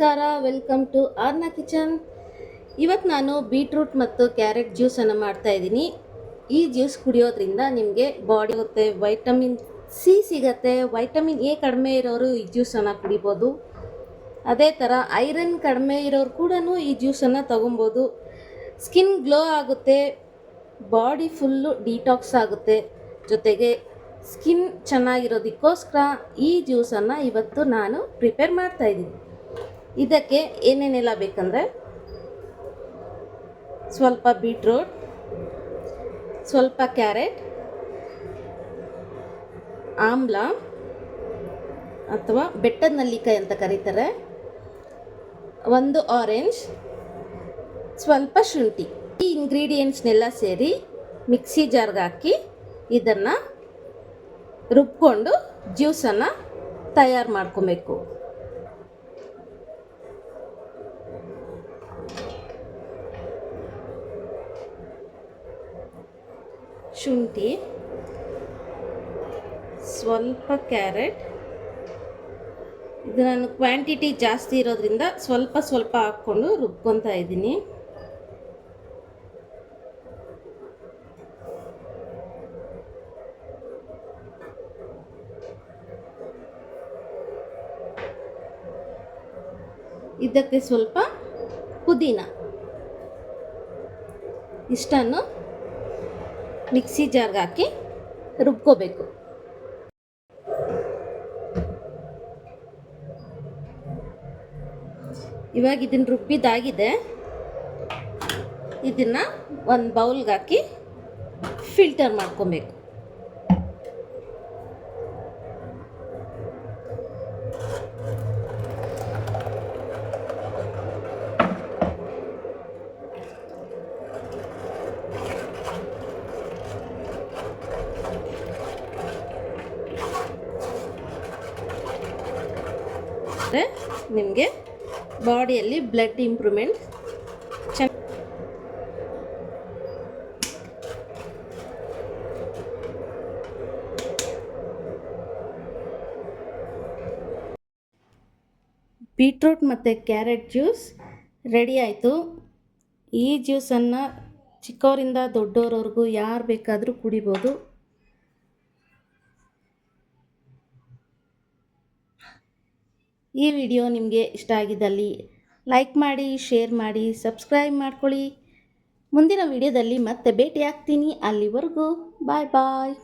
ನಮಸ್ಕಾರ, welcome to ಆರ್ನ kitchen. ಇವತ್ತು ನಾನು ಬೀಟ್ರೂಟ್ ಮತ್ತು ಕ್ಯಾರೆಟ್ ಜ್ಯೂಸನ್ನು ಮಾಡ್ತಾಯಿದ್ದೀನಿ. ಈ ಜ್ಯೂಸ್ ಕುಡಿಯೋದ್ರಿಂದ ನಿಮಗೆ ಬಾಡಿ ಆಗುತ್ತೆ, ವೈಟಮಿನ್ ಸಿ ಸಿಗುತ್ತೆ. ವೈಟಮಿನ್ ಎ ಕಡಿಮೆ ಇರೋರು ಈ ಜ್ಯೂಸನ್ನು ಕುಡಿಬೋದು. ಅದೇ ಥರ ಐರನ್ ಕಡಿಮೆ ಇರೋರು ಕೂಡ ಈ ಜ್ಯೂಸನ್ನು ತೊಗೊಬೋದು. ಸ್ಕಿನ್ ಗ್ಲೋ ಆಗುತ್ತೆ, ಬಾಡಿ ಫುಲ್ಲು ಡಿಟಾಕ್ಸ್ ಆಗುತ್ತೆ. ಜೊತೆಗೆ ಸ್ಕಿನ್ ಚೆನ್ನಾಗಿರೋದಕ್ಕೋಸ್ಕರ ಈ ಜ್ಯೂಸನ್ನು ಇವತ್ತು ನಾನು ಪ್ರಿಪೇರ್ ಮಾಡ್ತಾಯಿದ್ದೀನಿ. ಇದಕ್ಕೆ ಏನೇನೆಲ್ಲ ಬೇಕಂದರೆ ಸ್ವಲ್ಪ ಬೀಟ್ರೂಟ್, ಸ್ವಲ್ಪ ಕ್ಯಾರೆಟ್, ಆಮ್ಲ ಅಥವಾ ಬೆಟ್ಟದ ನೆಲ್ಲಿಕಾಯಿ ಅಂತ ಕರೀತಾರೆ, ಒಂದು ಆರೆಂಜ್, ಸ್ವಲ್ಪ ಶುಂಠಿ. ಈ ಇಂಗ್ರೀಡಿಯೆಂಟ್ಸ್ನೆಲ್ಲ ಸೇರಿ ಮಿಕ್ಸಿ ಜಾರ್ಗೆ ಹಾಕಿ ಇದನ್ನು ರುಬ್ಕೊಂಡು ಜ್ಯೂಸನ್ನು ತಯಾರು ಮಾಡ್ಕೊಬೇಕು. ಶುಂಠಿ, ಸ್ವಲ್ಪ ಕ್ಯಾರೆಟ್. ಇದು ನಾನು ಕ್ವಾಂಟಿಟಿ ಜಾಸ್ತಿ ಇರೋದ್ರಿಂದ ಸ್ವಲ್ಪ ಸ್ವಲ್ಪ ಹಾಕ್ಕೊಂಡು ರುಬ್ಕೊತಾ ಇದ್ದೀನಿ. ಇದಕ್ಕೆ ಸ್ವಲ್ಪ ಪುದೀನ, ಇಷ್ಟನ್ನು ಮಿಕ್ಸಿ ಜಾರ್ಗೆ ಹಾಕಿ ರುಬ್ಕೋಬೇಕು. ಇವಾಗ ಇದನ್ನು ರುಬ್ಬಿದಾಗಿದೆ. ಇದನ್ನು ಒಂದು ಬೌಲ್ಗೆ ಹಾಕಿ ಫಿಲ್ಟರ್ ಮಾಡ್ಕೊಬೇಕು. ನಿಮಗೆ ಬಾಡಿಯಲ್ಲಿ ಬ್ಲಡ್ ಇಂಪ್ರೂವ್ಮೆಂಟ್ ಬೀಟ್ರೂಟ್ ಮತ್ತು ಕ್ಯಾರೆಟ್ ಜ್ಯೂಸ್ ರೆಡಿ ಆಯಿತು. ಈ ಜ್ಯೂಸನ್ನು ಚಿಕ್ಕವರಿಂದ ದೊಡ್ಡವರವರೆಗೂ ಯಾರು ಬೇಕಾದರೂ ಕುಡಿಬೋದು. ಈ ವಿಡಿಯೋ ನಿಮಗೆ ಇಷ್ಟ ಆಗಿದ್ದಲ್ಲಿ ಲೈಕ್ ಮಾಡಿ, ಶೇರ್ ಮಾಡಿ, ಸಬ್ಸ್ಕ್ರೈಬ್ ಮಾಡ್ಕೊಳ್ಳಿ. ಮುಂದಿನ ವಿಡಿಯೋದಲ್ಲಿ ಮತ್ತೆ ಭೇಟಿ ಆಗ್ತೀನಿ. ಅಲ್ಲಿವರೆಗೂ ಬಾಯ್ ಬಾಯ್.